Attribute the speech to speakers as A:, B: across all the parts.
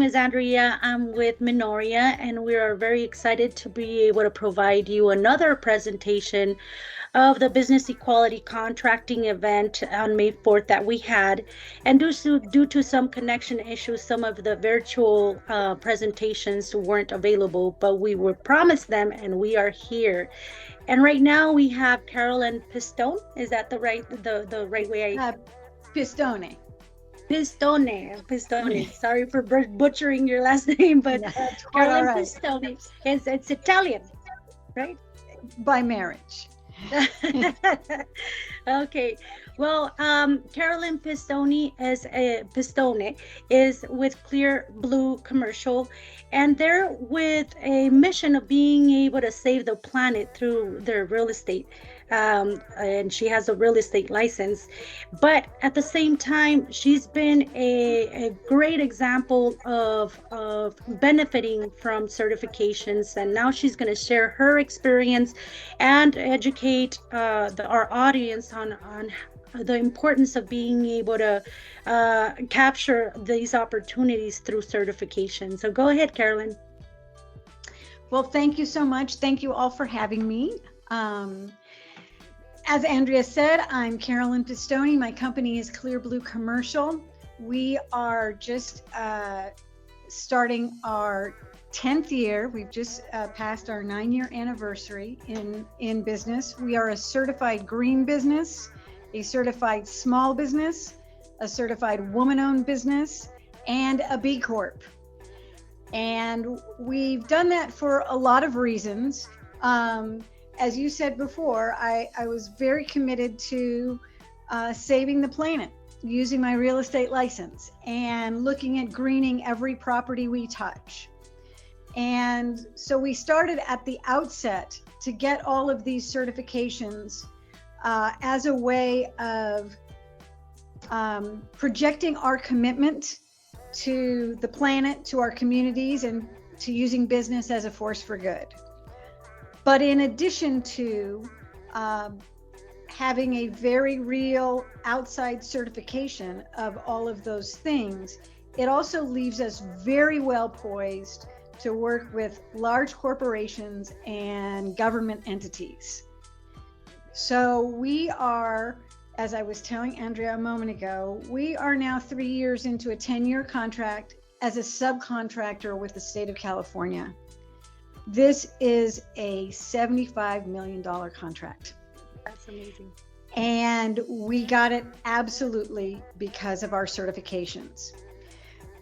A: name is Andrea. I'm with Minorea, and we are very excited to be able to provide you another presentation of the Business Equality Contracting event on May 4th that we had. And due to some connection issues, some of the virtual presentations weren't available, but we were promised them, and we are here. And right now we have Carolyn Pistone. Is that the right way
B: Uh, Pistone.
A: Pistone. Sorry for butchering your last name, but
B: Yeah, that's quite all
A: Carolyn
B: right.
A: Pistone is it's Italian, right?
B: By marriage.
A: Okay. Well, Carolyn Pistone is with Clear Blue Commercial, and they're with a mission of being able to save the planet through their real estate. And she has a real estate license, but at the same time, she's been a great example of benefiting from certifications, and now she's going to share her experience and educate our audience on the importance of being able to capture these opportunities through certification. So go ahead, Carolyn.
B: Well, thank you so much. Thank you all for having me. As Andrea said, I'm Carolyn Pistone. My company is Clear Blue Commercial. We are just starting our 10th year. We've just passed our 9-year anniversary in business. We are a certified green business, a certified small business, a certified woman-owned business, and a B-corp. And we've done that for a lot of reasons. As you said before, I was very committed to saving the planet using my real estate license and looking at greening every property we touch. And so we started at the outset to get all of these certifications as a way of projecting our commitment to the planet, to our communities, and to using business as a force for good. But in addition to having a very real outside certification of all of those things, it also leaves us very well poised to work with large corporations and government entities. So we are, as I was telling Andrea a moment ago, we are now 3 years into a 10-year contract as a subcontractor with the state of California. This is a $75 million contract.
A: That's amazing.
B: And we got it absolutely because of our certifications.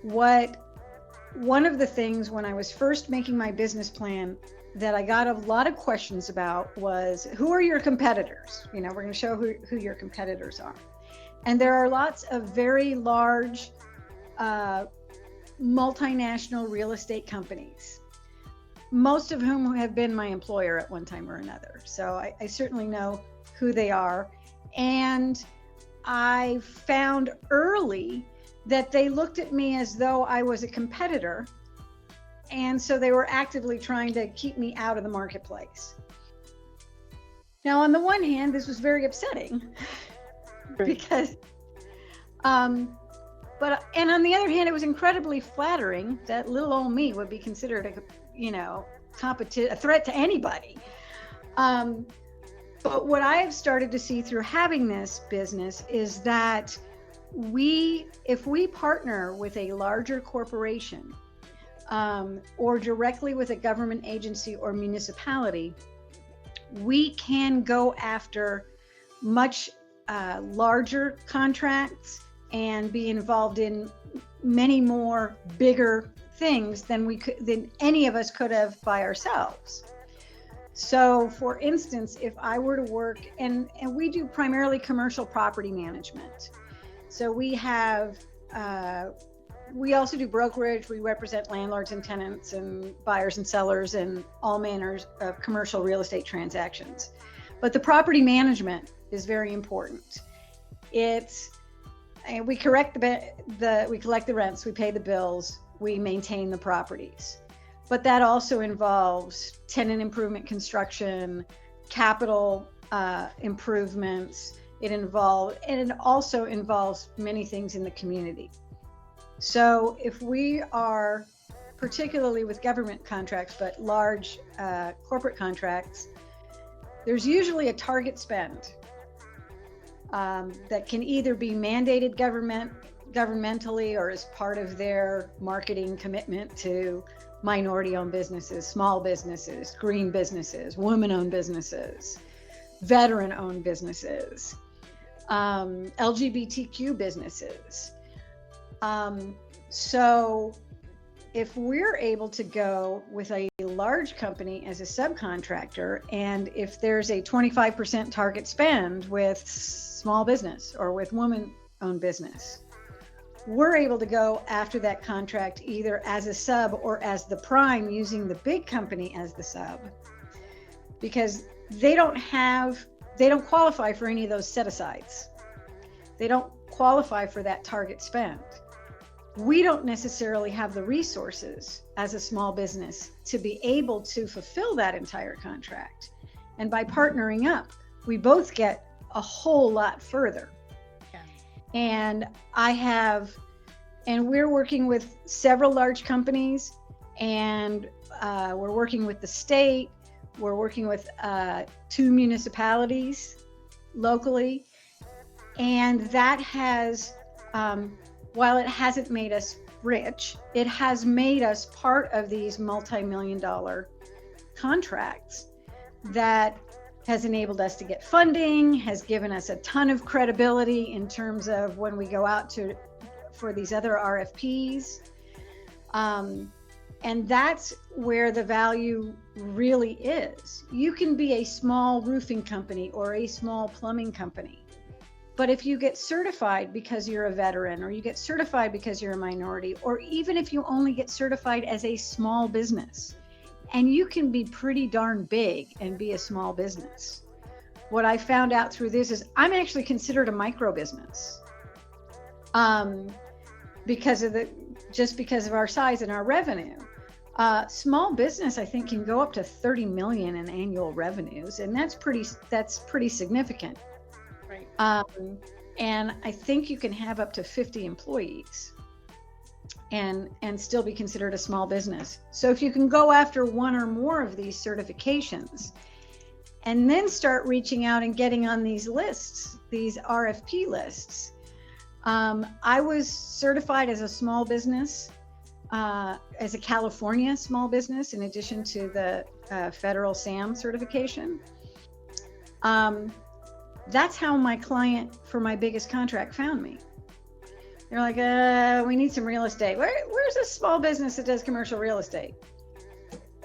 B: One of the things when I was first making my business plan that I got a lot of questions about was, who are your competitors? You know, we're going to show who your competitors are. And there are lots of very large multinational real estate companies, most of whom have been my employer at one time or another. So I certainly know who they are. And I found early that they looked at me as though I was a competitor. And so they were actively trying to keep me out of the marketplace. Now, on the one hand, this was very upsetting because, and on the other hand, it was incredibly flattering that little old me would be considered a threat to anybody. But what I have started to see through having this business is that if we partner with a larger corporation, or directly with a government agency or municipality, we can go after much larger contracts and be involved in many more bigger things than any of us could have by ourselves. So for instance, if I were to work, and we do primarily commercial property management. So we also do brokerage. We represent landlords and tenants and buyers and sellers and all manners of commercial real estate transactions. But the property management is very important. We collect the rents, we pay the bills, we maintain the properties. But that also involves tenant improvement construction, capital improvements. It also involves many things in the community. So if we are, particularly with government contracts, but large corporate contracts, there's usually a target spend that can either be mandated governmentally or as part of their marketing commitment to minority-owned businesses, small businesses, green businesses, women-owned businesses, veteran-owned businesses, LGBTQ businesses. So if we're able to go with a large company as a subcontractor, and if there's a 25% target spend with small business or with woman-owned business, we're able to go after that contract either as a sub or as the prime, using the big company as the sub, because they don't qualify for any of those set-asides. They don't qualify for that target spend. We don't necessarily have the resources as a small business to be able to fulfill that entire contract. And by partnering up, we both get a whole lot further. Yeah. And we're working with several large companies, and we're working with the state. We're working with 2 municipalities locally. And that has, while it hasn't made us rich, it has made us part of these multi-million-dollar contracts that has enabled us to get funding, has given us a ton of credibility in terms of when we go out for these other RFPs. And that's where the value really is. You can be a small roofing company or a small plumbing company, but if you get certified because you're a veteran, or you get certified because you're a minority, or even if you only get certified as a small business, and you can be pretty darn big and be a small business. What I found out through this is I'm actually considered a micro business, because of our size and our revenue. Small business, I think, can go up to 30 million in annual revenues, and that's pretty significant. Right. And I think you can have up to 50 employees and still be considered a small business. So if you can go after one or more of these certifications and then start reaching out and getting on these lists, these RFP lists. I was certified as a small business, as a California small business, in addition to the federal SAM certification. That's how my client for my biggest contract found me. They're like, we need some real estate. Where's a small business that does commercial real estate?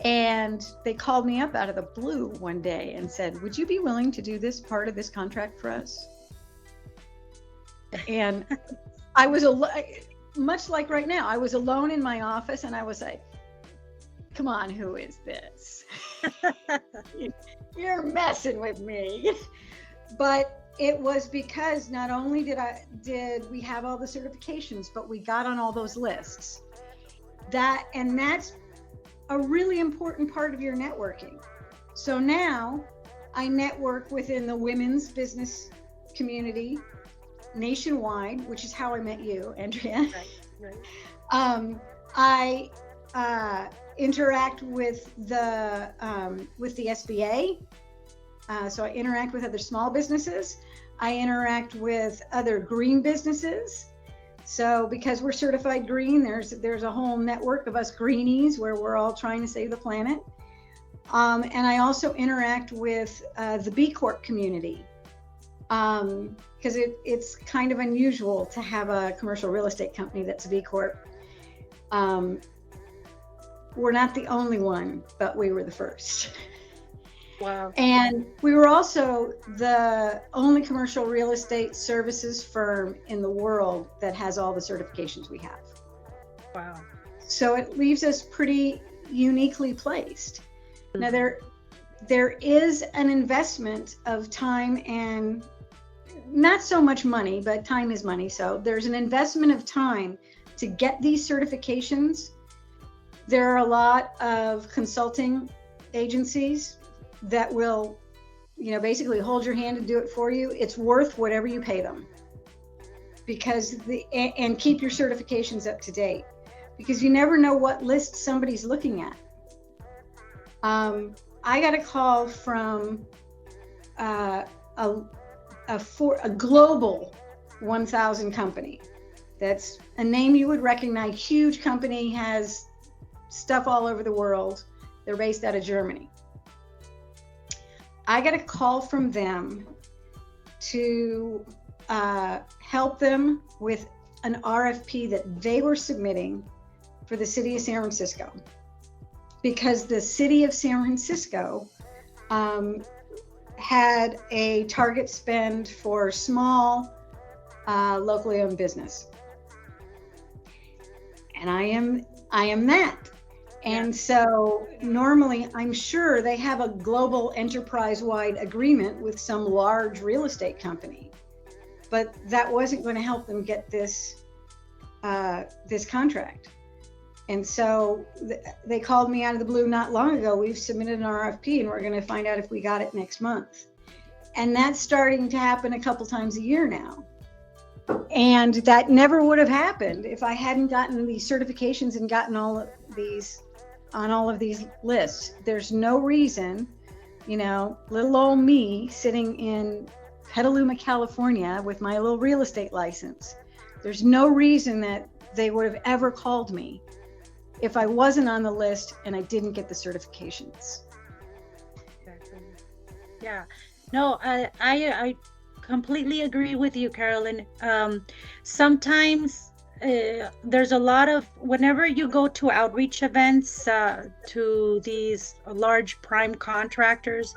B: And they called me up out of the blue one day and said, would you be willing to do this part of this contract for us? And I was, much like right now, I was alone in my office, and I was like, come on, who is this? You're messing with me. But it was because not only did we have all the certifications, but we got on all those lists. That's a really important part of your networking. So now I network within the women's business community nationwide, which is how I met you, Andrea. Right. I interact with the SBA. So I interact with other small businesses. I interact with other green businesses. So because we're certified green, there's a whole network of us greenies where we're all trying to save the planet. And I also interact with the b-corp community, because it's kind of unusual to have a commercial real estate company that's a b-corp. We're not the only one, but we were the first. Wow. And we were also the only commercial real estate services firm in the world that has all the certifications we have. Wow. So it leaves us pretty uniquely placed. Mm-hmm. Now there is an investment of time, and not so much money, but time is money. So there's an investment of time to get these certifications. There are a lot of consulting agencies that will, basically hold your hand and do it for you. It's worth whatever you pay them. because and keep your certifications up to date, because you never know what list somebody's looking at. I got a call from a global 1,000 company. That's a name you would recognize. Huge company, has stuff all over the world. They're based out of Germany. I got a call from them to help them with an RFP that they were submitting for the city of San Francisco, because the city of San Francisco had a target spend for small locally owned business, and I am that. And so normally, I'm sure they have a global enterprise-wide agreement with some large real estate company, but that wasn't going to help them get this contract. And so they called me out of the blue not long ago. We've submitted an RFP and we're going to find out if we got it next month. And that's starting to happen a couple times a year now. And that never would have happened if I hadn't gotten these certifications and gotten all of these on all of these lists. There's no reason, little old me sitting in Petaluma, California with my little real estate license. There's no reason that they would have ever called me if I wasn't on the list and I didn't get the certifications.
A: Exactly. Yeah. No, I completely agree with you, Carolyn. Sometimes there's a lot of, whenever you go to outreach events to these large prime contractors,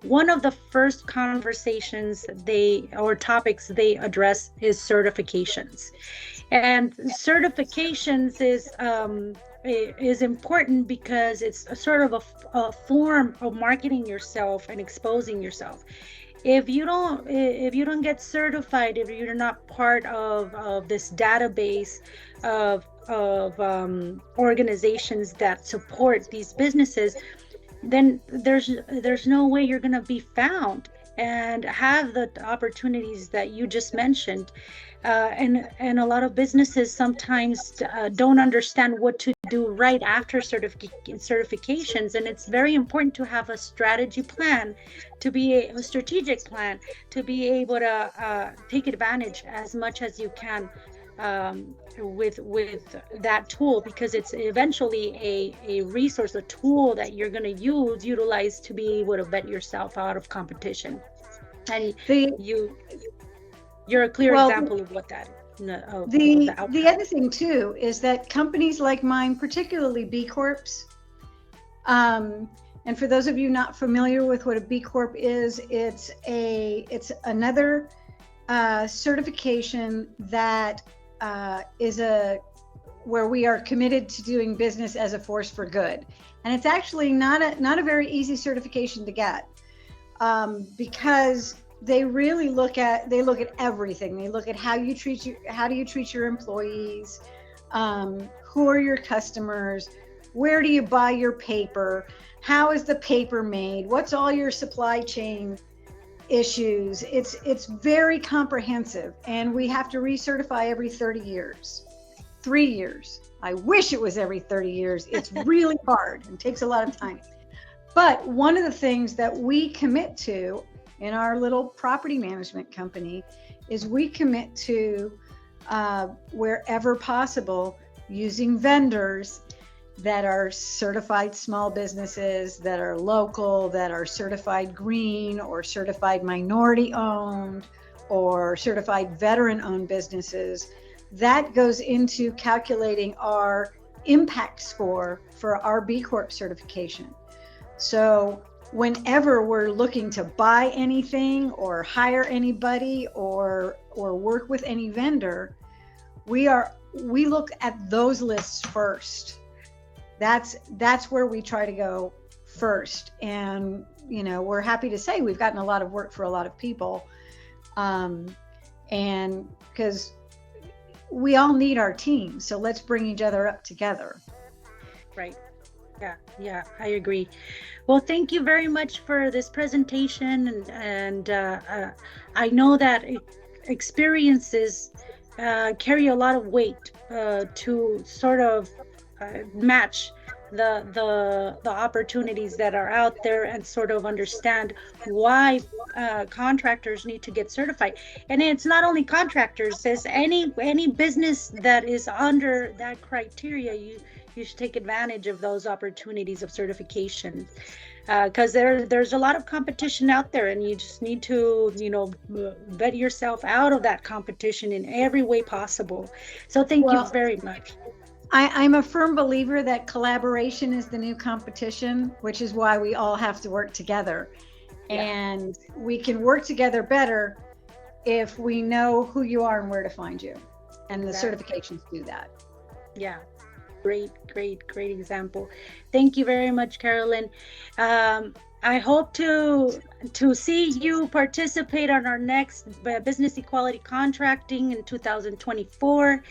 A: one of the first conversations topics they address is certifications. And certifications is important because it's a sort of a form of marketing yourself and exposing yourself. If you don't get certified, if you're not part of this database of organizations that support these businesses, then there's no way you're going to be found and have the opportunities that you just mentioned. And a lot of businesses sometimes don't understand what to do right after certifications, and it's very important to have a strategy plan, a strategic plan, to be able to take advantage as much as you can with that tool, because it's eventually a resource, a tool that you're going to utilize to be able to vet yourself out of competition. And you're a clear example of what that
B: the other thing too is that companies like mine, particularly B-corps, and for those of you not familiar with what a B-corp is, it's another certification that is where we are committed to doing business as a force for good. And it's actually not a very easy certification to get, because they really look at everything. They look at how do you treat your employees, who are your customers, where do you buy your paper, how is the paper made, what's all your supply chain issues. It's very comprehensive, and we have to recertify every 30 years. 3 years. I wish it was every 30 years. It's really hard and takes a lot of time. But one of the things that we commit to in our little property management company is we commit to, wherever possible, using vendors that are certified small businesses, that are local, that are certified green or certified minority owned or certified veteran owned businesses. That goes into calculating our impact score for our B Corp certification. So whenever we're looking to buy anything or hire anybody or work with any vendor, we look at those lists first. That's where we try to go first. And we're happy to say we've gotten a lot of work for a lot of people, and because we all need our team, so let's bring each other up together.
A: Right. Yeah, I agree. Well, thank you very much for this presentation, and I know that experiences carry a lot of weight to sort of match the opportunities that are out there, and sort of understand why contractors need to get certified. And it's not only contractors, it's any business that is under that criteria. You should take advantage of those opportunities of certification, because there's a lot of competition out there, and you just need to, vet yourself out of that competition in every way possible. So thank you
B: Well,
A: very much.
B: I'm a firm believer that collaboration is the new competition, which is why we all have to work together.
A: Yeah,
B: And we can work together better if we know who you are and where to find you. And the
A: exactly.
B: certifications do that.
A: Yeah, great example. Thank you very much, Carolyn. I hope to see you participate on our next business equality contracting in 2024.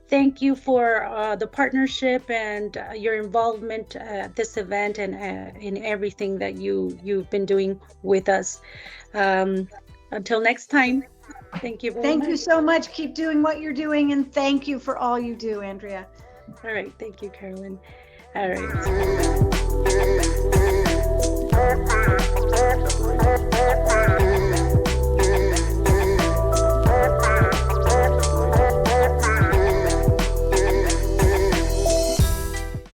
A: Thank you for the partnership and your involvement at this event, and in everything that you've been doing with us. Until next time, thank you very
B: Thank you
A: much.
B: so much. Keep doing what you're doing. And thank you for all you do, Andrea.
A: All right, thank you, Carolyn. All right.